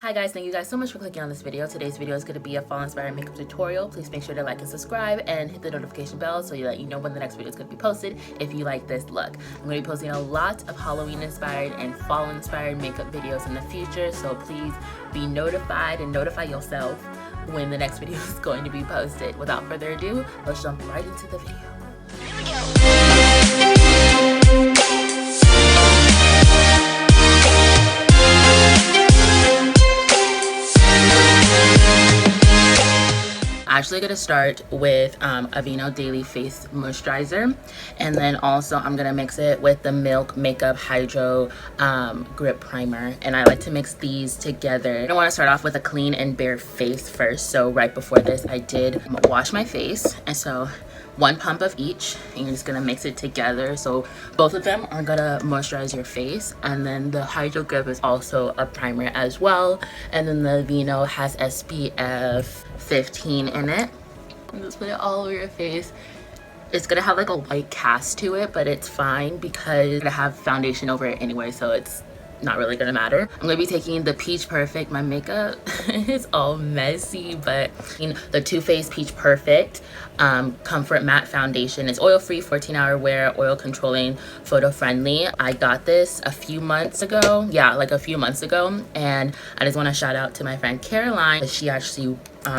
Hi guys, thank you guys so much for clicking on this video. Today's video is going to be a fall inspired makeup tutorial. Please make sure to like and subscribe and hit the notification bell so that you know when the next video is going to be posted if you like this look. I'm going to be posting a lot of Halloween inspired and fall inspired makeup videos in the future, so please be notified and notify yourself when the next video is going to be posted. Without further ado, let's jump right into the video. Here we go. Actually gonna start with Aveeno Daily Face Moisturizer, and then also I'm gonna mix it with the Milk Makeup Hydro Grip Primer, and I like to mix these together. I want to start off with a clean and bare face first, so right before this I did wash my face, and so one pump of each, and you're just gonna mix it together. So both of them are gonna moisturize your face, and then the Hydro Grip is also a primer as well, and then the Aveeno has SPF 15 in it. And just put it all over your face. It's gonna have like a white cast to it, but it's fine because I have foundation over it anyway, so it's not really gonna matter. I'm gonna be taking the Peach Perfect. My makeup is all messy, but the Too Faced Peach Perfect Comfort Matte Foundation is oil-free, 14-hour wear, oil controlling, photo friendly. I got this a few months ago. Yeah, like a few months ago. And I just want to shout out to my friend Caroline. She actually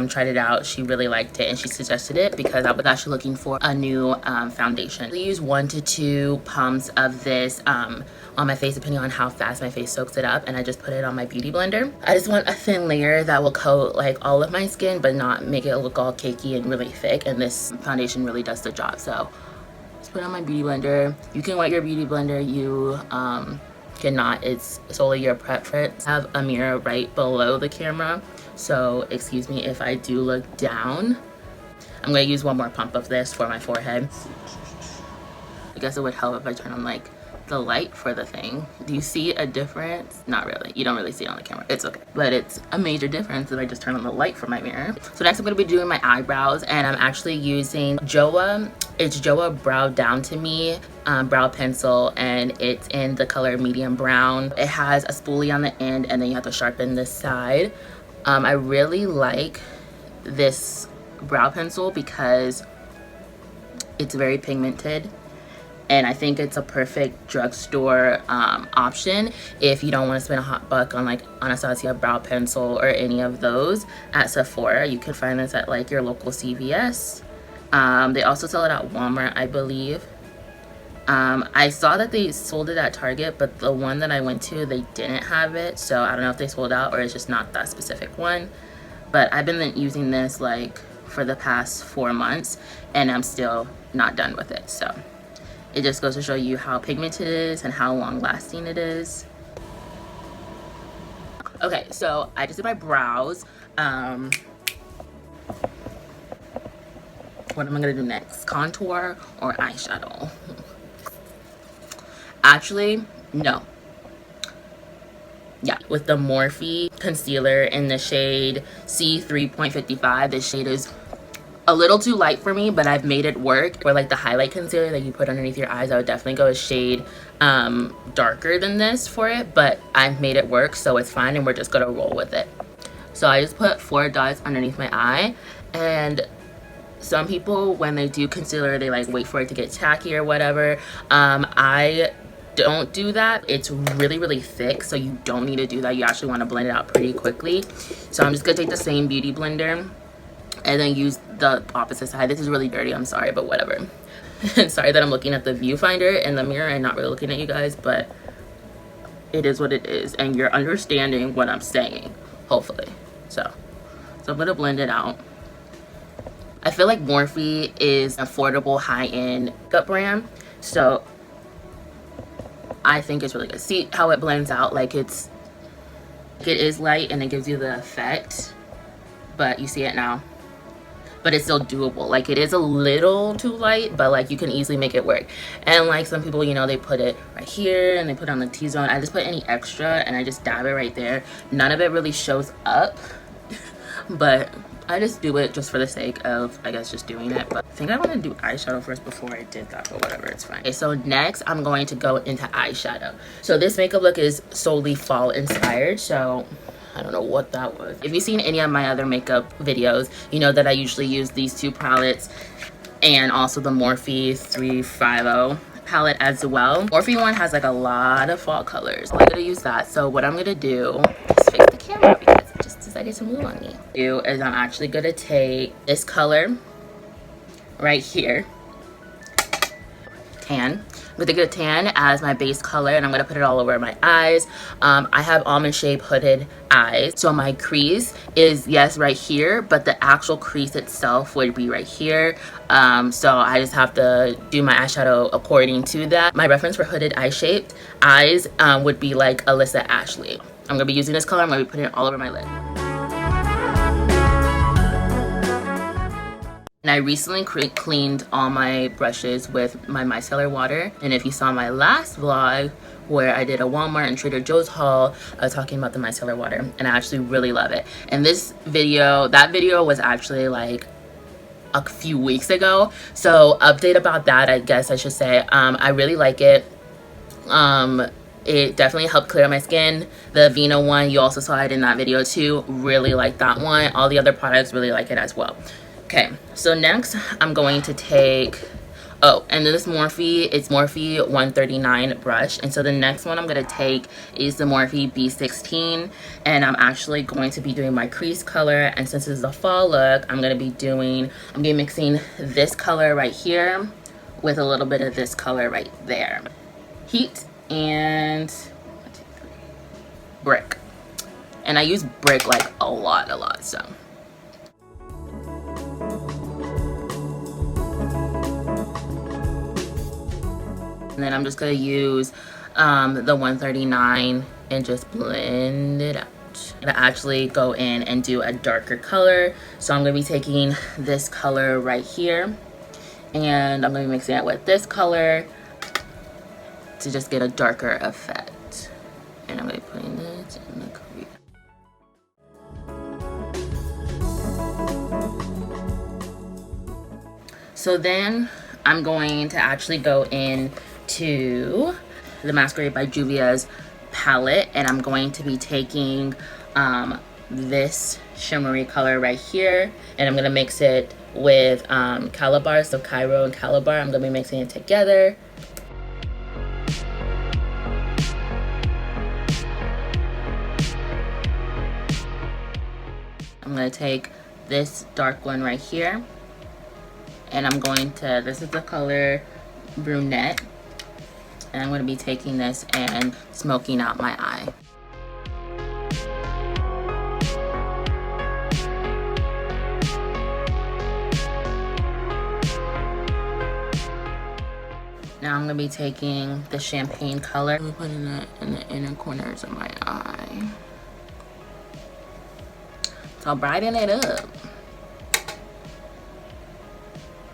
tried it out. She really liked it and she suggested it because I was actually looking for a new foundation. I use 1 to 2 pumps of this on my face depending on how fast my face soaks it up, and I just put it on my beauty blender. I just want a thin layer that will coat like all of my skin but not make it look all cakey and really thick, and this foundation really does the job. So just put it on my beauty blender. You can wet your beauty blender, you cannot, it's solely your preference. I have a mirror right below the camera, so excuse me if I do look down. I'm going to use one more pump of this for my forehead. I guess it would help if I turn on like the light for the thing. Do you see a difference? Not really. You don't really see it on the camera. It's okay. But it's a major difference if I just turn on the light for my mirror. So next I'm going to be doing my eyebrows, and I'm actually using Joah. It's Joah Brow Down to Me brow pencil, and it's in the color medium brown. It has a spoolie on the end, and then you have to sharpen this side. I really like this brow pencil because it's very pigmented, and I think it's a perfect drugstore option if you don't want to spend a hot buck on like Anastasia brow pencil or any of those at Sephora. You can find this at like your local CVS. They also sell it at Walmart, I believe. I saw that they sold it at Target, but the one that I went to, they didn't have it, so I don't know if they sold out or it's just not that specific one. But I've been using this like for the past 4 months, and I'm still not done with it. So it just goes to show you how pigmented it is and how long lasting it is. Okay, so I just did my brows. What am I gonna do next? Contour or eyeshadow? Actually, no. Yeah, with the Morphe Concealer in the shade C3.55. This shade is a little too light for me, but I've made it work. For like the highlight concealer that you put underneath your eyes, I would definitely go a shade darker than this for it, but I've made it work, so it's fine, and we're just gonna roll with it. So I just put 4 dots underneath my eye, and some people, when they do concealer, they like wait for it to get tacky or whatever. I don't do that. It's really thick, so you don't need to do that. You actually want to blend it out pretty quickly. So I'm just gonna take the same beauty blender and then use the opposite side. This is really dirty, I'm sorry, but whatever. Sorry that I'm looking at the viewfinder in the mirror and not really looking at you guys, but it is what it is, and you're understanding what I'm saying, hopefully. So I'm gonna blend it out. I feel like Morphe is an affordable high-end makeup brand, so I think it's really good. See how it blends out? Like it is light and it gives you the effect, but you see it now, but it's still doable. Like it is a little too light, but like you can easily make it work. And like some people, you know, they put it right here and they put it on the T-zone. I just put any extra and I just dab it right there. None of it really shows up, but I just do it just for the sake of, I guess, just doing it. But I think I want to do eyeshadow first before I did that, but whatever, it's fine. Okay, so next I'm going to go into eyeshadow. So this makeup look is solely fall inspired, so I don't know what that was. If you've seen any of my other makeup videos, you know that I usually use these two palettes and also the Morphe 350 palette as well. Morphe one has like a lot of fall colors. I'm gonna use that. So what I'm gonna do is face the camera because it just decided to move on me. I'm actually gonna take this color right here, tan. I'm gonna get a tan as my base color, and I'm gonna put it all over my eyes. I have almond shape hooded eyes, so my crease is, yes, right here, but the actual crease itself would be right here. So I just have to do my eyeshadow according to that. My reference for hooded eye shaped eyes would be like Alyssa Ashley. I'm gonna be using this color. I'm gonna be putting it all over my lid. And I recently cleaned all my brushes with my micellar water. And if you saw my last vlog where I did a Walmart and Trader Joe's haul, I was talking about the micellar water, and I actually really love it. And this video, that video was actually like a few weeks ago. So update about that, I guess I should say. I really like it. It definitely helped clear my skin. The Aveeno one, you also saw it in that video too. Really like that one. All the other products, really like it as well. Okay, so next I'm going to take, and this Morphe, it's Morphe 139 brush. And so the next one I'm going to take is the Morphe B16. And I'm actually going to be doing my crease color. And since this is a fall look, I'm going to be mixing this color right here with a little bit of this color right there. Heat and brick. And I use brick like a lot, so. And then I'm just gonna use the 139 and just blend it out. I'm gonna actually go in and do a darker color. So I'm gonna be taking this color right here, and I'm gonna be mixing it with this color to just get a darker effect. And I'm gonna be putting this in the crease. So then I'm going to actually go in to the Masquerade by Juvia's palette, and I'm going to be taking this shimmery color right here, and I'm gonna mix it with Calabar, so Cairo and Calabar. I'm gonna be mixing it together. I'm gonna take this dark one right here, and I'm going to, this is the color Brunette, and I'm going to be taking this and smoking out my eye. Now I'm going to be taking the champagne color and putting it in the inner corners of my eye. So I'll brighten it up.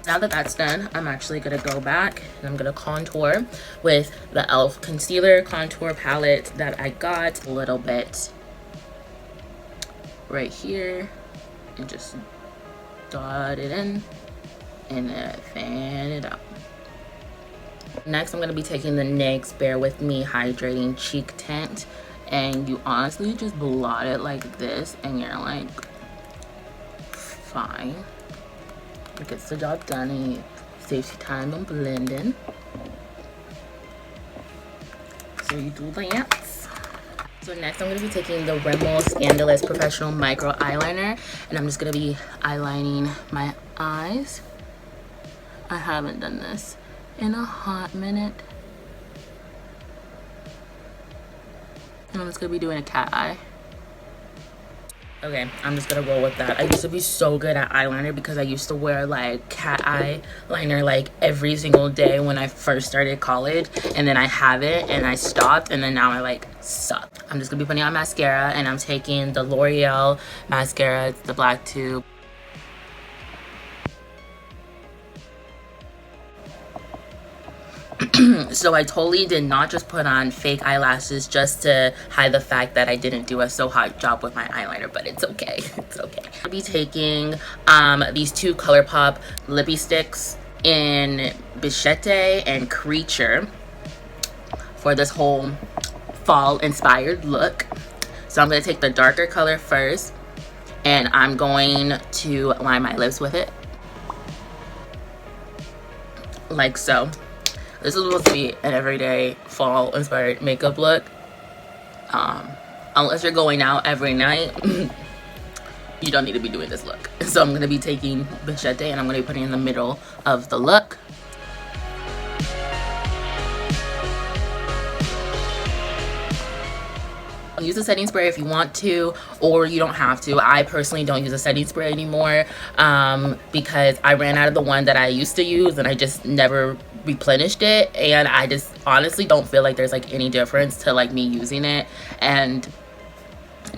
Now that that's done, I'm actually going to go back and I'm going to contour with the E.L.F. concealer contour palette that I got. A little bit right here and just dot it in and then fan it out. Next, I'm going to be taking the NYX Bear With Me Hydrating Cheek Tint, and you honestly just blot it like this and you're like, fine. It gets the job done and it saves you time on blending. So you do that. So next I'm going to be taking the Rimmel Scandalous Professional Micro Eyeliner, and I'm just going to be eyelining my eyes. I haven't done this in a hot minute. And I'm just going to be doing a cat eye. Okay, I'm just gonna roll with that. I used to be so good at eyeliner because I used to wear like cat eyeliner like every single day when I first started college, and then I haven't and I stopped, and then now I like suck. I'm just gonna be putting on mascara, and I'm taking the L'Oreal mascara. It's the black tube. So I totally did not just put on fake eyelashes just to hide the fact that I didn't do a so hot job with my eyeliner, but it's okay. It's okay. I'll be taking these two ColourPop lippy sticks in Bichette and Creature for this whole fall inspired look. So I'm going to take the darker color first, and I'm going to line my lips with it. Like so. This is supposed to be an everyday fall inspired makeup look. Unless you're going out every night, you don't need to be doing this look. So I'm going to be taking Bichette and I'm going to be putting it in the middle of the look. Use a setting spray if you want to, or you don't have to. I personally don't use a setting spray anymore because I ran out of the one that I used to use and I just never replenished it, and I just honestly don't feel like there's like any difference to like me using it and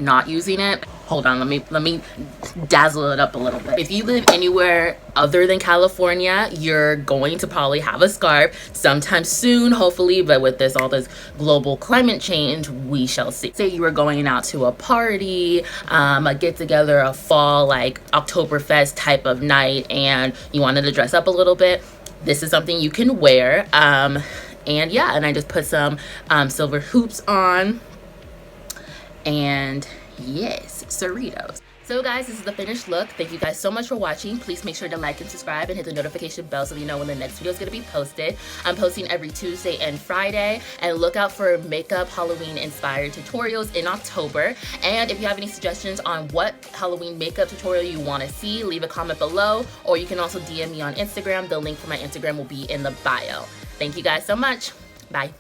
not using it. Hold on, let me dazzle it up a little bit. If you live anywhere other than California, you're going to probably have a scarf sometime soon, hopefully, but with all this global climate change, we shall see. Say you were going out to a party, a get together, a fall like Oktoberfest type of night, and you wanted to dress up a little bit. This is something you can wear. And yeah, and I just put some silver hoops on, and yes, Cerritos. So guys, this is the finished look. Thank you guys so much for watching. Please make sure to like and subscribe and hit the notification bell so you know when the next video is going to be posted. I'm posting every Tuesday and Friday, and look out for makeup Halloween inspired tutorials in October. And if you have any suggestions on what Halloween makeup tutorial you want to see, leave a comment below, or you can also DM me on Instagram. The link for my Instagram will be in the bio. Thank you guys so much. Bye.